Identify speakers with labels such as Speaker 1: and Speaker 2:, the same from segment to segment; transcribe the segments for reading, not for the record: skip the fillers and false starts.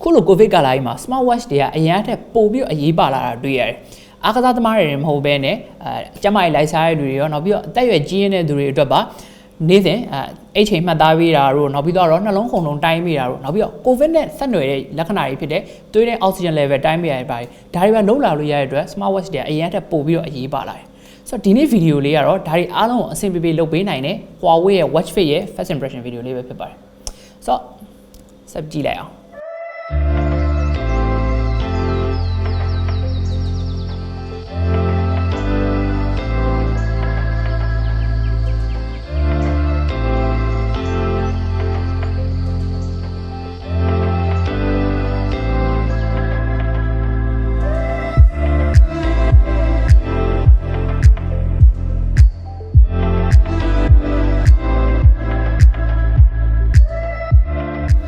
Speaker 1: ခုလို COVID ကာလကြီးမှာ smartwatch တွေကအရင်ကထက်ပိုပြီးအရေးပါလာတာတွေ့ရတယ်အားကစားသမားတွေမဟုတ်ဘဲနဲ့ကျမကြီးလိုက်စားရတဲ့လူတွေရောနောက်ပြီးတော့အသက်အရွယ်ကြီးရတဲ့သူတွေအတွက်ပါနေ့စဉ်အိတ်ချိန်မှတ်သားပေးတာတို့နောက်ပြီးတော့နှလုံးခုန်လုံးတိုင်းပေးတာတို့နောက်ပြီးတော့ COVID နဲ့ဆက်နွယ်တဲ့လက္ခဏာတွေဖြစ်တဲ့သွေးတဲ့ oxygen level တိုင်းပေးရတဲ့ပါတယ်ဒါတွေပဲလုံးလာလို့ရတဲ့အတွက် smartwatch တွေကအရင်ကထက်ပိုပြီးတော့အရေးပါလာတယ်ဆိုတော့ဒီနေ့ဗီဒီယိုလေးကတော့ဒါတွေအားလုံးကိုအဆင်ပြေပြေလုပ်ပေးနိုင်တဲ့ Huawei ရဲ့ watch face ရဲ့ first impression ဗီဒီယိုလေးပဲဖြစ်ပါတယ်ဆိုတော့ဆက်ကြည့်လိုက်အောင်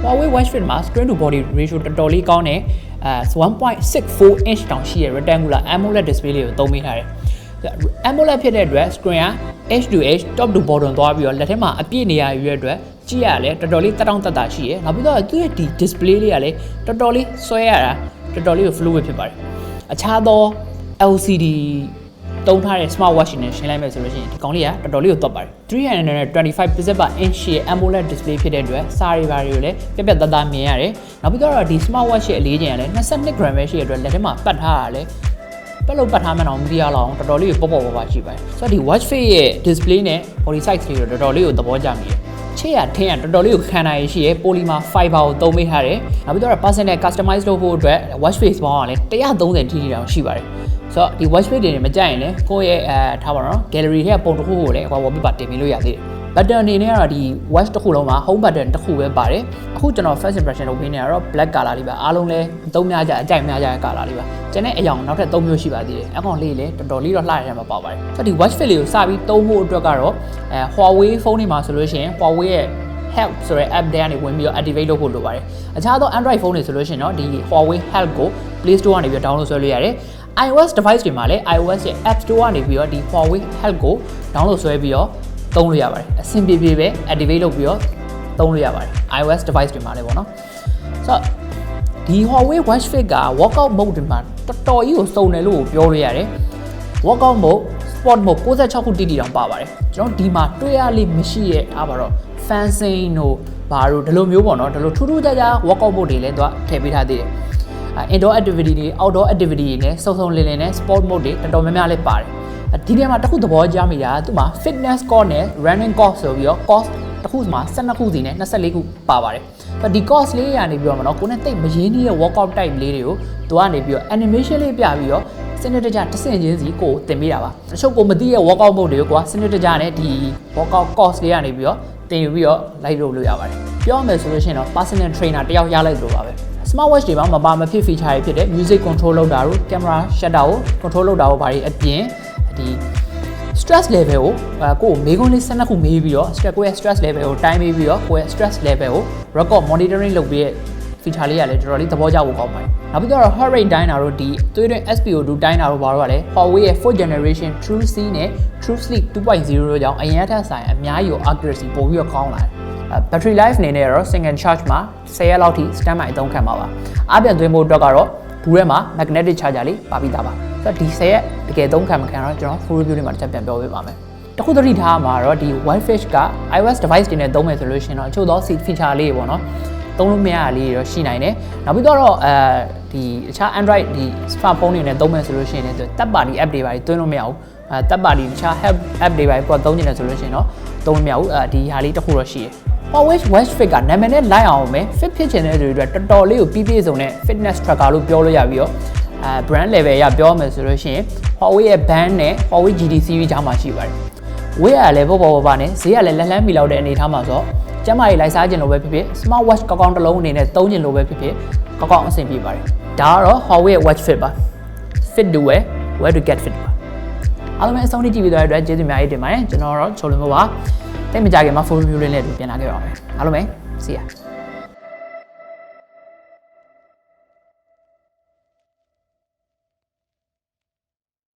Speaker 1: Huawei watch face မှာ screen to body ratio တော်တော်လေးကောင်းတယ်1.64 inch တောင်ရှိရ rectangular AMOLED display လေးကိုသုံးပေးထားတယ် AMOLED ဖြစ်တဲ့အတွက် screen က edge to edge top to bottom သွားပြီးတော့လက်ထဲမှာအပြည့်နေရရွေးအတွက်ကြည့်ရလဲတော်တော်လေးတက်တောင့်တက်တာရှိရနောက်ပြီးတော့သူ့ရဲ့ဒီ display လေးကလည်းတော်တော်လေးဆွဲရတာတော်တော်လေးကို fluid ဖြစ်ပါတယ်အခြားသော LCD သုံးထားတဲ့ smartwatch နဲ့ရှင်းလိုက်မယ်ဆိုလို့ရှိရင်ဒီကောင်လေးကတော်တော်လေးကိုသွတ်ပါတယ်325 pixel per inch ရဲ့ AMOLED display ဖြစ်တဲ့အတွက်စာရီပါတွေကိုလည်းပြက်ပြက်သားသားမြင်ရတယ်နောက်ပြီးတော့ဒီ smartwatch ရဲ့အလေးချိန်ကလည်း22 gram ပဲရှိတဲ့အတွက်လက်ထဲမှာပတ်ထားရလဲပက်လို့ပတ်ထားမှတော့မသိရလောက်အောင်တော်တော်လေးကိုပေါ့ပေါ့ပါရှိပါတယ်ဆိုတော့ဒီ watch face ရဲ့ display နဲ့ body size တွေတော်တော်လေးကိုသဘောကျမိတယ်ချေရထင်းရတော်တော်လေးကိုခံနိုင်ရရှိရဲ polymer fiber ကိုသုံးပေးထားတယ်နောက်ပြီးတော့ personal customize လုပ်ဖို့အတွက် watch face ပေါင်းကလည်း130 ထိတောင်ရှိပါတယ်ဆိုတော့ဒီ watch face တွေမကြိုက်ရင်လည်းကိုယ့်ရဲ့ထားပါတော့ gallery ထဲကပုံတစ်ခုကိုလည်းအကွာ wallpaper တင်ပေးလို့ရသေးတယ် button အနေနဲ့ကတော့ဒီ watch တစ်ခုလုံးမှာ home button တစ်ခုပဲပါတယ်အခုကျွန်တော် first impression လုပ်ပေးနေရတော့ black color လေးပါအားလုံးလည်းသုံးများကြအကြိုက်များကြတဲ့ color လေးပါကျန်တဲ့အရောင်နောက်ထပ်3မျိုးရှိပါသေးတယ်အကောင်လေးလည်းတော်တော်လေးတော့လှရတဲ့မှာပါပါတယ်ဆိုတော့ဒီ watch face လေးကိုစပြီးသုံးဖို့အတွက်ကတော့Huawei ဖုန်းတွေမှာဆိုလို့ရှိရင် Huawei ရဲ့help ဆိုတဲ့ app တွေကနေဝင်ပြီးတော့ activate လုပ်ဖို့လိုပါတယ်အခြားသော Android ဖုန်းတွေဆိုလို့ရှိရင်တော့ဒီ Huawei help ကို Play Store ကနေပြီးတော့ download ဆွဲလို့ရတယ်iOS device တွေမှာလည်း iOS ရဲ့ App Store ကနေပြီးတော့ဒီ Huawei help ကို download ဆွဲပြီးတော့သုံးလို့ရပါတယ်အဆင်ပြေပြေပဲ activate လုပ်ပြီးတော့သုံးလို့ရပါတယ် iOS device တွေမှာလည်းပေါ့နော်ဆိုတော့ဒီ Huawei watch face က workout mode တွေမှာတော်တော်ကြီးကိုစုံတယ်လို့ပြောလို့ရတယ် workout mode sport mode 96ခုတိတိတောင်ပါပါတယ်ကျွန်တော်ဒီမှာတွေ့ရလိမ့်မရှိရဲ့အားပါတော့ fencing တို့ဘာတို့ဒီလိုမျိုးပေါ့နော်ဒီလိုထူးထူးခြားခြား workout mode တွေလည်းသူကထည့်ပေးထားသေးတယ်indoor activity တွေ outdoor activity တွေနဲ့စုံစုံလင်လင်နဲ့ sport mode တွေတော်တော်များများလေးပါတယ်ဒီနေရာမှာတစ်ခုသဘောကျမိတာသူ့မှာ fitness course နဲ့ running course ဆိုပြီးတော့ course တစ်ခုမှာ12ခုစီနဲ့24ခုပါပါတယ်ဒီ course လေးရနေပြီးတော့မနော်ကိုနဲ့တိတ်မရင်းနှီးတဲ့ workout type လေးတွေကိုသူကနေပြီးတော့ animation လေးပြပြီးတော့စနစ်တကျတစ်ဆင့်ချင်းစီကိုတင်ပေးတာပါတချို့ကိုမသိတဲ့ workout mode တွေကိုကွာစနစ်တကျနဲ့ဒီ workout course လေးရနေပြီးတော့တင်ယူပြီးတော့လိုက်လုပ်လို့ရပါတယ်ပြောမယ်ဆိုလို့ရှိရင်တော့ personal trainer တယောက်ရလိုက်လို့ပါပဲSmartwatch တွေမှာမပါမဖြစ် feature တွေဖြစ်တဲ့ music control လုပ်တာတို့ camera shutter ကို control လုပ်တာတို့ဘာတွေအပြင်ဒီ stress level ကိုမေးခွန်းလေး12ခုမေးပြီးတော့ကိုယ့်ရဲ့ stress level ကိုတိုင်းပေးပြီးတော့ကိုယ့်ရဲ့ stress level ကို record monitoring လုပ်ပြီးတဲ့ feature လေးကလည်းတော်တော်လေးသဘောကျဖို့ကောင်းပါတယ်နောက်ပြီးတော့ heart rate တိုင်းတာတို့ဒီသွေးတွင်း SpO2 တိုင်းတာတို့ဘာလို့ကလဲ Huawei ရဲ့ 4th generation True C နဲ့ True Sleep 2.0 တို့ကြောင့်အရင်အထက်ဆိုင်အများကြီးကို accuracy ပိုပြီးတော့ကောင်းလာတယ်battery life အနေနဲ့တော့ single charge မှာ10ရက်လောက်ထိ standby အသုံးခံပါပါအားပြန်သွင်းဖို့အတွက်ကတော့ဘူးထဲမှာ magnetic charger လေးပါပြီးသားပါဆိုတော့ဒီ10ရက်တကယ်သုံးခံမခံတော့ကျွန်တော် full review လေးမှာတစ်ချက်ပြန်ပြောပေးပါမယ်တခုသတိထားမှာတော့ဒီ Wi-Fi က iOS device တွေနဲ့သုံးမယ်ဆိုလို့ရှိရင်တော့အချို့သော feature လေးပေါ့နော်သုံးလို့မရတာလေးတွေတော့ရှိနိုင်တယ်နောက်ပြီးတော့ဒီအခြား Android ဒီ smartphone တွေနဲ့သုံးမယ်ဆိုလို့ရှိရင်လည်းတပ်ပါတီ app တွေပါသွင်းလို့မရဘူးတပ်ပါတီတခြား app တွေပါကိုသုံးနေတယ်ဆိုလို့ရှိရင်တော့သုံးလို့မရဘူးဒီဟာလေးတစ်ခုတော့ရှိတယ်Huawei watch face ကနာမည်နဲ့လိုက်အောင်ပဲ fit ဖြစ်ချင်တဲ့သူတွေအတွက်တော်တော်လေးကိုပြည့်စုံတဲ့ fitness tracker လို့ပြောလို့ရပြီးတော့brand level ရပြောမယ်ဆိုလို့ရှိရင် Huawei ရဲ့ band နဲ့ Huawei GT series ကြားမှာရှိပါတယ်ဝေးရလည်းပေါ့ပေါ့ပါနဲ့ဈေးကလည်းလက်လန်းမီလောက်တဲ့အနေထားမှာဆိုကျမကြီးလိုက်စားခြင်းလိုပဲဖြစ်ဖြစ် smart watch ကောင်းကောင်းတစ်လုံးအနေနဲ့သုံးခြင်းလိုပဲဖြစ်ဖြစ်ကောင်းကောင်းအဆင်ပြေပါတယ်ဒါကတော့ Huawei watch face ပါ fit to wear wear to get fit ပါအားလုံးပဲအဆုံးထိကြည့်ပြီးသွားတဲ့အတွက်ကျေးဇူးအများကြီးတင်ပါတယ်ကျွန်တော်တော့ချိုလွန်မို့ပါတိတ်မကြခင်မှာ full review လေးနဲ့ပြန်လာခဲ့ပါမယ်အားလုံးပဲ see ya